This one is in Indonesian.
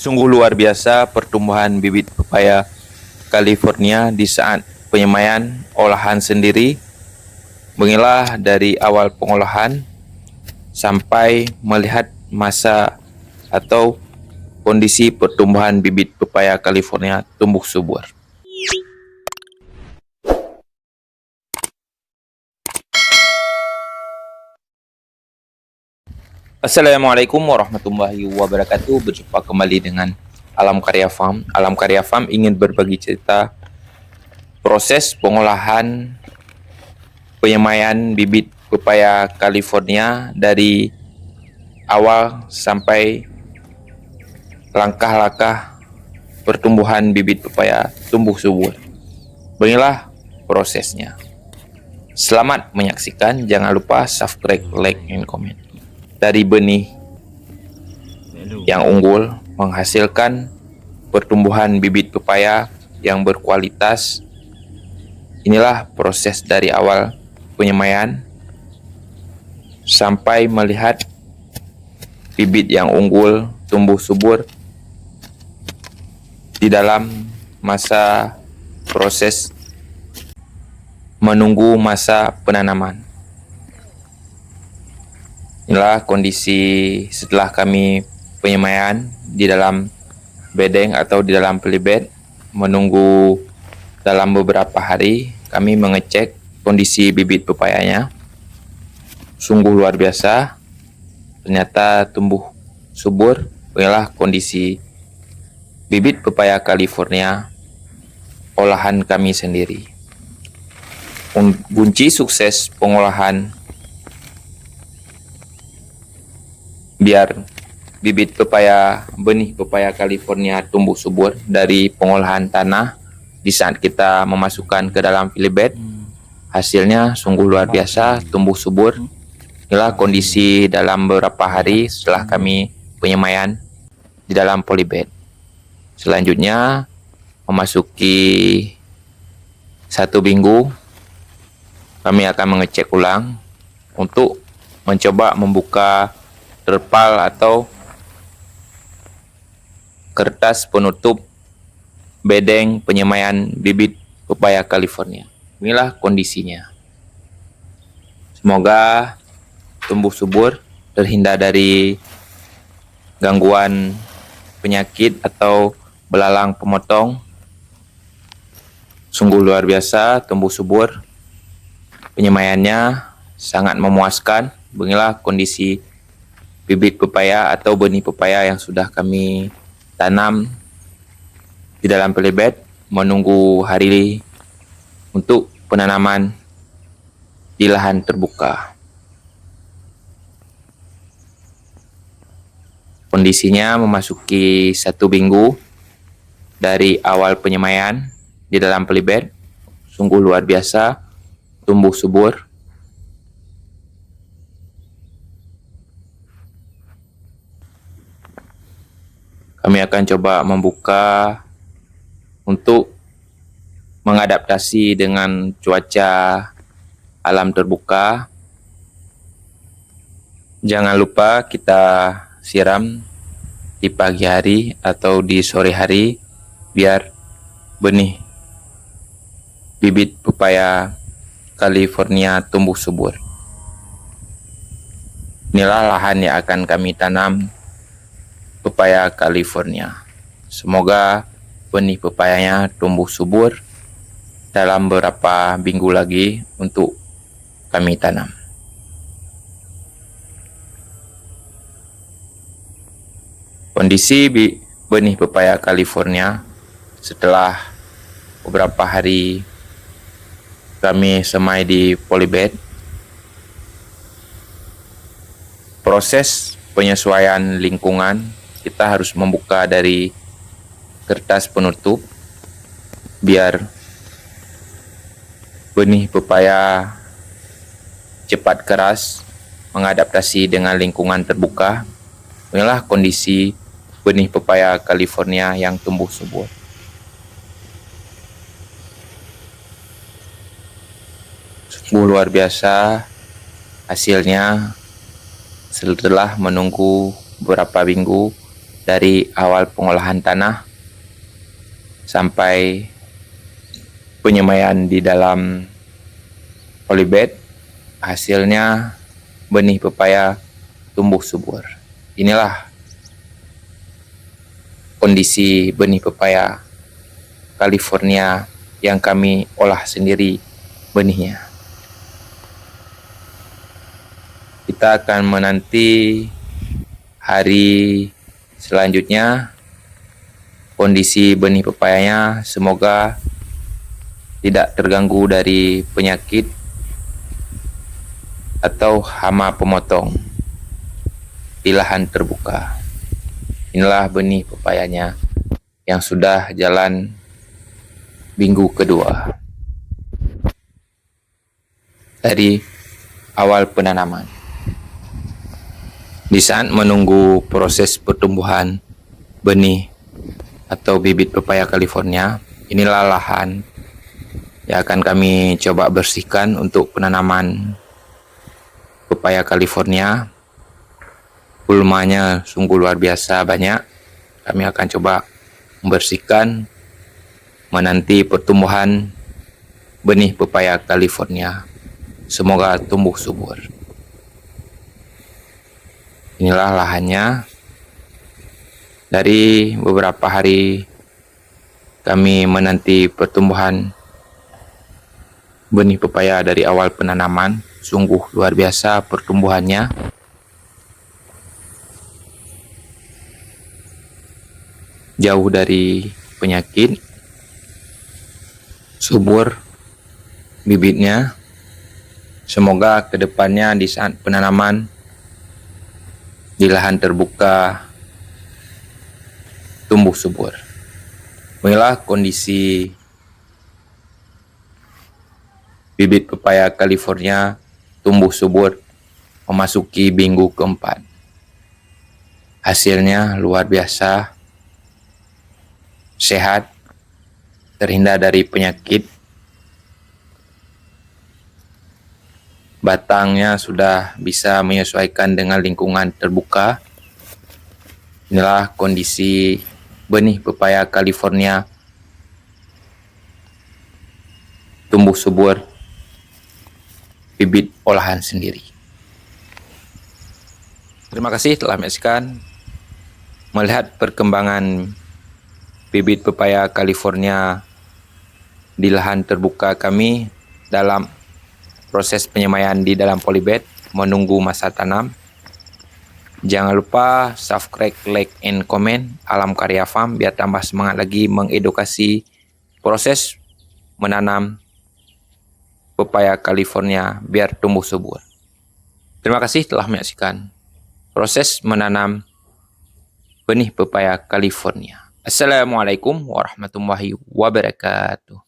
Sungguh luar biasa pertumbuhan bibit pepaya California di saat penyemaian olahan sendiri. Beginilah dari awal pengolahan sampai melihat masa atau kondisi pertumbuhan bibit pepaya California tumbuh subur. Assalamualaikum warahmatullahi wabarakatuh. Berjumpa kembali dengan Alam Karya Farm. Alam Karya Farm ingin berbagi cerita proses pengolahan penyemaian bibit pepaya California dari awal sampai langkah-langkah pertumbuhan bibit pepaya tumbuh subur. Beginilah prosesnya. Selamat menyaksikan. Jangan lupa subscribe, like, and comment. Dari benih yang unggul menghasilkan pertumbuhan bibit pepaya yang berkualitas. Inilah proses dari awal penyemaian sampai melihat bibit yang unggul tumbuh subur di dalam masa proses menunggu masa penanaman. Inilah kondisi setelah kami penyemaian di dalam bedeng atau di dalam pelibet. Menunggu dalam beberapa hari kami mengecek kondisi bibit pepayanya. Sungguh luar biasa, ternyata tumbuh subur. Inilah kondisi bibit pepaya California olahan kami sendiri. Kunci sukses pengolahan biar bibit pepaya, benih pepaya California tumbuh subur dari pengolahan tanah di saat kita memasukkan ke dalam filibet. Hasilnya sungguh luar biasa, tumbuh subur. Inilah kondisi dalam beberapa hari setelah kami penyemaian di dalam polybed. Selanjutnya memasuki 1 minggu kami akan mengecek ulang untuk mencoba membuka terpal atau kertas penutup bedeng penyemaian bibit pepaya California. Inilah kondisinya. Semoga tumbuh subur, terhindar dari gangguan penyakit atau belalang pemotong. Sungguh luar biasa, tumbuh subur. Penyemaiannya sangat memuaskan. Beginilah kondisi bibit pepaya atau benih pepaya yang sudah kami tanam di dalam pelibet, menunggu hari untuk penanaman di lahan terbuka. Kondisinya memasuki 1 minggu dari awal penyemaian di dalam pelibet. Sungguh luar biasa, tumbuh subur. Kami akan coba membuka untuk mengadaptasi dengan cuaca alam terbuka. Jangan lupa kita siram di pagi hari atau di sore hari biar benih bibit pepaya California tumbuh subur. Inilah lahan yang akan kami tanam pepaya California. Semoga benih pepayanya tumbuh subur dalam beberapa minggu lagi untuk kami tanam. Kondisi benih pepaya California setelah beberapa hari kami semai di polybed. Proses penyesuaian lingkungan, kita harus membuka dari kertas penutup biar benih pepaya cepat keras mengadaptasi dengan lingkungan terbuka. Inilah kondisi benih pepaya California yang tumbuh subur. Sungguh luar biasa hasilnya setelah menunggu beberapa minggu dari awal pengolahan tanah sampai penyemaian di dalam polybed, hasilnya benih pepaya tumbuh subur. Inilah kondisi benih pepaya California yang kami olah sendiri benihnya. Kita akan menanti hari selanjutnya kondisi benih pepayanya, semoga tidak terganggu dari penyakit atau hama pemotong di lahan terbuka. Inilah benih pepayanya yang sudah jalan minggu kedua dari awal penanaman. Di saat menunggu proses pertumbuhan benih atau bibit pepaya California, inilah lahan yang akan kami coba bersihkan untuk penanaman pepaya California. Gulmanya sungguh luar biasa banyak. Kami akan coba membersihkan, menanti pertumbuhan benih pepaya California. Semoga tumbuh subur. Inilah lahannya. Dari beberapa hari kami menanti pertumbuhan benih pepaya dari awal penanaman. Sungguh luar biasa pertumbuhannya. Jauh dari penyakit, subur bibitnya. Semoga kedepannya di saat penanaman di lahan terbuka tumbuh subur. Inilah kondisi bibit pepaya California tumbuh subur memasuki minggu keempat. Hasilnya luar biasa, sehat, terhindar dari penyakit. Batangnya sudah bisa menyesuaikan dengan lingkungan terbuka. Inilah kondisi benih pepaya California tumbuh subur, bibit olahan sendiri. Terima kasih telah menyaksikan. Melihat perkembangan bibit pepaya California di lahan terbuka kami dalam proses penyemaian di dalam polybed, menunggu masa tanam. Jangan lupa subscribe, like, and comment Alam Karya Farm biar tambah semangat lagi mengedukasi proses menanam pepaya California biar tumbuh subur. Terima kasih telah menyaksikan proses menanam benih pepaya California. Assalamualaikum warahmatullahi wabarakatuh.